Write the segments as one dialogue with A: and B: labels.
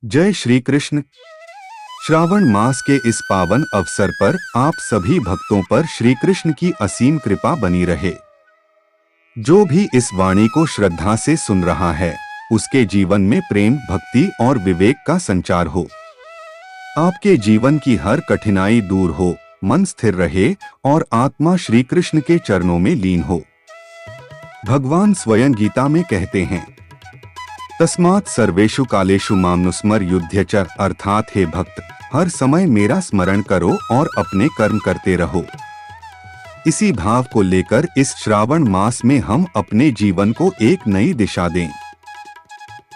A: जय श्री कृष्ण। श्रावण मास के इस पावन अवसर पर आप सभी भक्तों पर श्री कृष्ण की असीम कृपा बनी रहे। जो भी इस वाणी को श्रद्धा से सुन रहा है, उसके जीवन में प्रेम, भक्ति और विवेक का संचार हो। आपके जीवन की हर कठिनाई दूर हो, मन स्थिर रहे और आत्मा श्री कृष्ण के चरणों में लीन हो। भगवान स्वयं गीता में कहते हैं, तस्मात् सर्वेषु कालेषु मामनुस्मर युध्य च, अर्थात हे भक्त, हर समय मेरा स्मरण करो और अपने कर्म करते रहो। इसी भाव को लेकर इस श्रावण मास में हम अपने जीवन को एक नई दिशा दें।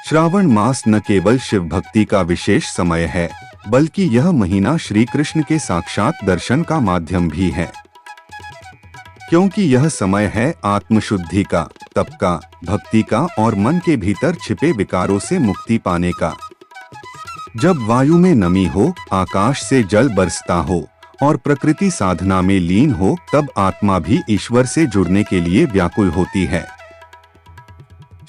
A: श्रावण मास न केवल शिव भक्ति का विशेष समय है, बल्कि यह महीना श्री कृष्ण के साक्षात दर्शन का माध्यम भी है। क्योंकि यह समय है आत्मशुद्धि का, तप का, भक्ति का और मन के भीतर छिपे विकारों से मुक्ति पाने का। जब वायु में नमी हो, आकाश से जल बरसता हो और प्रकृति साधना में लीन हो, तब आत्मा भी ईश्वर से जुड़ने के लिए व्याकुल होती है।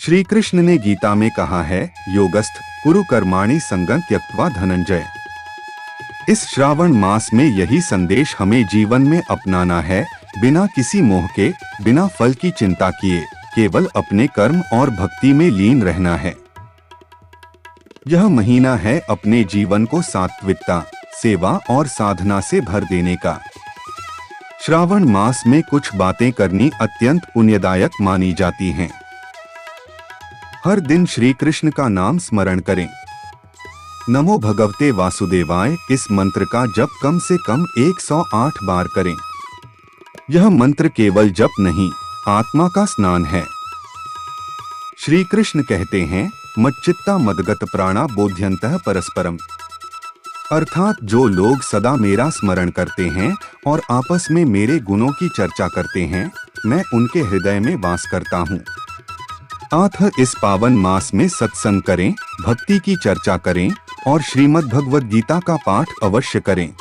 A: श्री कृष्ण ने गीता में कहा है, योगस्थ कुरु कर्माणि संगं त्यक्त्वा धनंजय। इस श्रावण मास में यही संदेश हमें जीवन में अपनाना है, बिना किसी मोह के, बिना फल की चिंता किए, केवल अपने कर्म और भक्ति में लीन रहना है। यह महीना है अपने जीवन को सात्विकता, सेवा और साधना से भर देने का। श्रावण मास में कुछ बातें करनी अत्यंत पुण्यदायक मानी जाती हैं। हर दिन श्री कृष्ण का नाम स्मरण करें। नमो भगवते वासुदेवाय, इस मंत्र का जप कम से कम 108 बार करें। यह मंत्र केवल जप नहीं, आत्मा का स्नान है। श्री कृष्ण कहते हैं, मच्चित्ता मदगत प्राणा बोध्यन्तः परस्परम, अर्थात जो लोग सदा मेरा स्मरण करते हैं और आपस में मेरे गुणों की चर्चा करते हैं, मैं उनके हृदय में वास करता हूँ। अतः इस पावन मास में सत्संग करें, भक्ति की चर्चा करें और श्रीमद् भगवद गीता का पाठ अवश्य करें।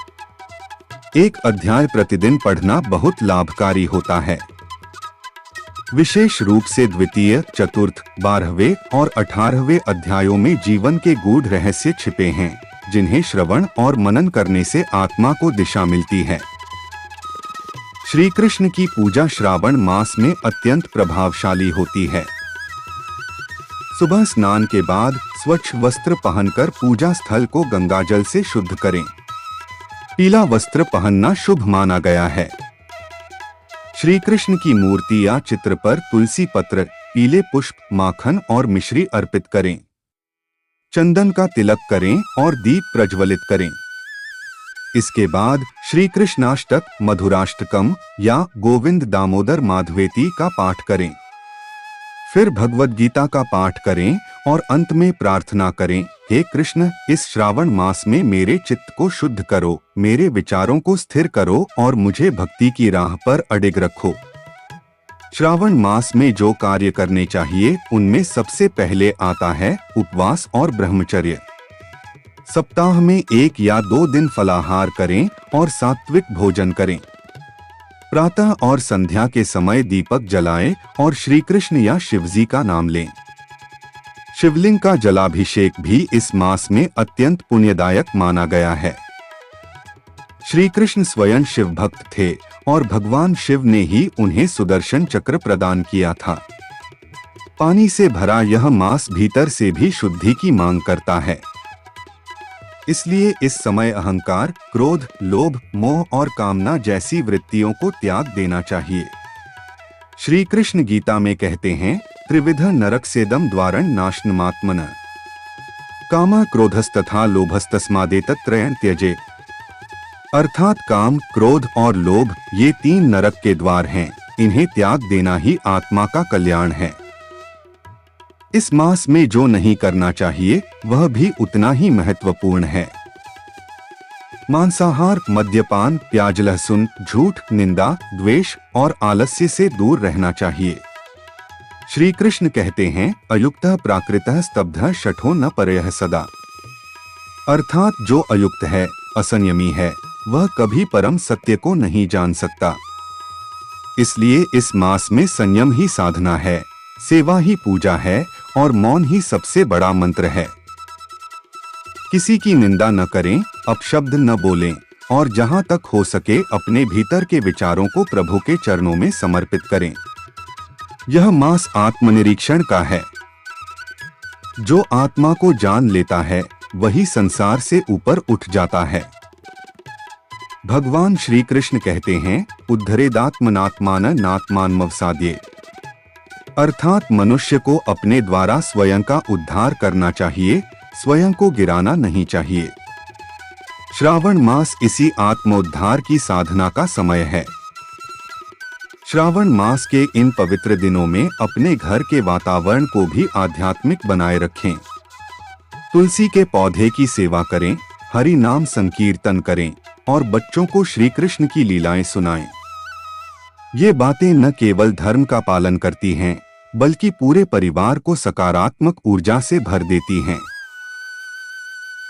A: एक अध्याय प्रतिदिन पढ़ना बहुत लाभकारी होता है। विशेष रूप से द्वितीय, चतुर्थ, 12वें और 18वें अध्यायों में जीवन के गूढ़ रहस्य छिपे हैं, जिन्हें श्रवण और मनन करने से आत्मा को दिशा मिलती है। श्री कृष्ण की पूजा श्रावण मास में अत्यंत प्रभावशाली होती है। सुबह स्नान के बाद स्वच्छ वस्त्र पहनकर पूजा स्थल को गंगाजल से शुद्ध करें। पीला वस्त्र पहनना शुभ माना गया है। श्री कृष्ण की मूर्ति या चित्र पर तुलसी पत्र, पीले पुष्प, माखन और मिश्री अर्पित करें। चंदन का तिलक करें और दीप प्रज्वलित करें। इसके बाद श्री कृष्णाष्टक, मधुराष्टकम या गोविंद दामोदर माधवेती का पाठ करें। फिर भगवद गीता का पाठ करें और अंत में प्रार्थना करें, हे कृष्ण, इस श्रावण मास में मेरे चित्त को शुद्ध करो, मेरे विचारों को स्थिर करो और मुझे भक्ति की राह पर अडिग रखो। श्रावण मास में जो कार्य करने चाहिए, उनमें सबसे पहले आता है उपवास और ब्रह्मचर्य। सप्ताह में 1 या 2 दिन फलाहार करें और सात्विक भोजन करें। प्रातः और संध्या के समय दीपक जलाएं और श्री कृष्ण या शिवजी का नाम लें। शिवलिंग का जलाभिषेक भी इस मास में अत्यंत पुण्यदायक माना गया है। श्री कृष्ण स्वयं शिव भक्त थे और भगवान शिव ने ही उन्हें सुदर्शन चक्र प्रदान किया था। पानी से भरा यह मास भीतर से भी शुद्धि की मांग करता है। इसलिए इस समय अहंकार, क्रोध, लोभ, मोह और कामना जैसी वृत्तियों को त्याग देना चाहिए। श्री कृष्ण गीता में कहते हैं, त्रिविध नरकसेदम द्वारं नाशनमात्मन, कामा क्रोधस्तथा लोभस्तस्मादेतत्त्रयं त्यजेत। अर्थात काम, क्रोध और लोभ ये 3 नरक के द्वार हैं, इन्हें त्याग देना ही आत्मा का कल्याण है। इस मास में जो नहीं करना चाहिए, वह भी उतना ही महत्वपूर्ण है। मांसाहार, मद्यपान, प्याज, लहसुन, झूठ, निंदा, द्वेष और आलस्य से दूर रहना चाहिए। श्री कृष्ण कहते हैं, अयुक्तः प्राकृतः स्तब्धः शठो न परयः सदा, अर्थात जो अयुक्त है, असंयमी है, वह कभी परम सत्य को नहीं जान सकता। इसलिए इस मास में संयम ही साधना है, सेवा ही पूजा है और मौन ही सबसे बड़ा मंत्र है। किसी की निंदा न करें, अपशब्द न बोलें और जहां तक हो सके अपने भीतर के विचारों को प्रभु के चरणों में समर्पित करें। यह मास आत्मनिरीक्षण का है। जो आत्मा को जान लेता है वही संसार से ऊपर उठ जाता है। भगवान श्री कृष्ण कहते हैं, उद्धरेदात्मनात्मान नात्मानमवसाद्ये, अर्थात मनुष्य को अपने द्वारा स्वयं का उद्धार करना चाहिए, स्वयं को गिराना नहीं चाहिए। श्रावण मास इसी आत्मोद्धार की साधना का समय है। श्रावण मास के इन पवित्र दिनों में अपने घर के वातावरण को भी आध्यात्मिक बनाए रखें। तुलसी के पौधे की सेवा करें, हरि नाम संकीर्तन करें और बच्चों को श्री कृष्ण की लीलाएं सुनाएं। ये बातें न केवल धर्म का पालन करती हैं, बल्कि पूरे परिवार को सकारात्मक ऊर्जा से भर देती हैं।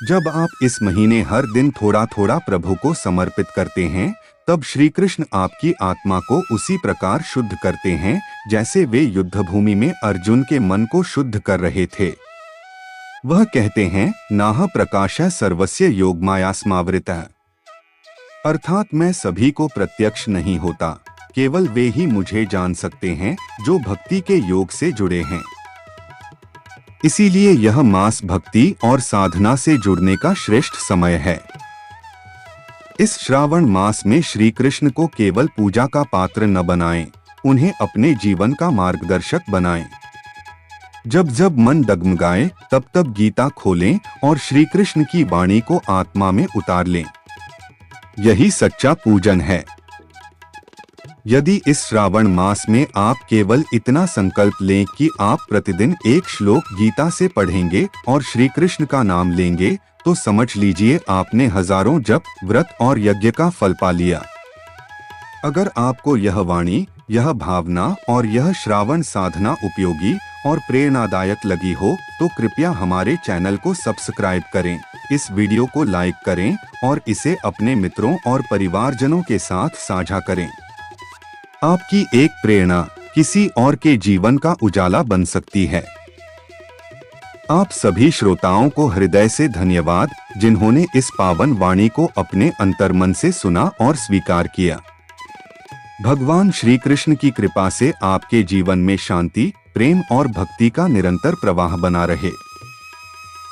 A: जब आप इस महीने हर दिन थोड़ा थोड़ा प्रभु को समर्पित करते हैं, तब श्री कृष्ण आपकी आत्मा को उसी प्रकार शुद्ध करते हैं जैसे वे युद्ध भूमि में अर्जुन के मन को शुद्ध कर रहे थे। वह कहते हैं, नाह प्रकाश सर्वस्य योगमाया स्मावृतः, अर्थात मैं सभी को प्रत्यक्ष नहीं होता, केवल वे ही मुझे जान सकते हैं जो भक्ति के योग से जुड़े हैं। इसीलिए यह मास भक्ति और साधना से जुड़ने का श्रेष्ठ समय है। इस श्रावण मास में श्री कृष्ण को केवल पूजा का पात्र न बनाएं, उन्हें अपने जीवन का मार्गदर्शक बनाएं। जब जब मन डगमगाए तब तब गीता खोलें और श्री कृष्ण की वाणी को आत्मा में उतार लें। यही सच्चा पूजन है। यदि इस श्रावण मास में आप केवल इतना संकल्प लें कि आप प्रतिदिन एक श्लोक गीता से पढ़ेंगे और श्री कृष्ण का नाम लेंगे, तो समझ लीजिए आपने हजारों जप, व्रत और यज्ञ का फल पा लिया। अगर आपको यह वाणी, यह भावना और यह श्रावण साधना उपयोगी और प्रेरणादायक लगी हो तो कृपया हमारे चैनल को सब्सक्राइब करें, इस वीडियो को लाइक करें और इसे अपने मित्रों और परिवारजनों के साथ साझा करें। आपकी एक प्रेरणा किसी और के जीवन का उजाला बन सकती है। आप सभी श्रोताओं को हृदय से धन्यवाद, जिन्होंने इस पावन वाणी को अपने अंतर्मन से सुना और स्वीकार किया। भगवान श्री कृष्ण की कृपा से आपके जीवन में शांति, प्रेम और भक्ति का निरंतर प्रवाह बना रहे।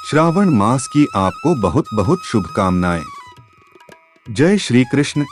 A: श्रावण मास की आपको बहुत बहुत शुभकामनाएं। जय श्री कृष्ण।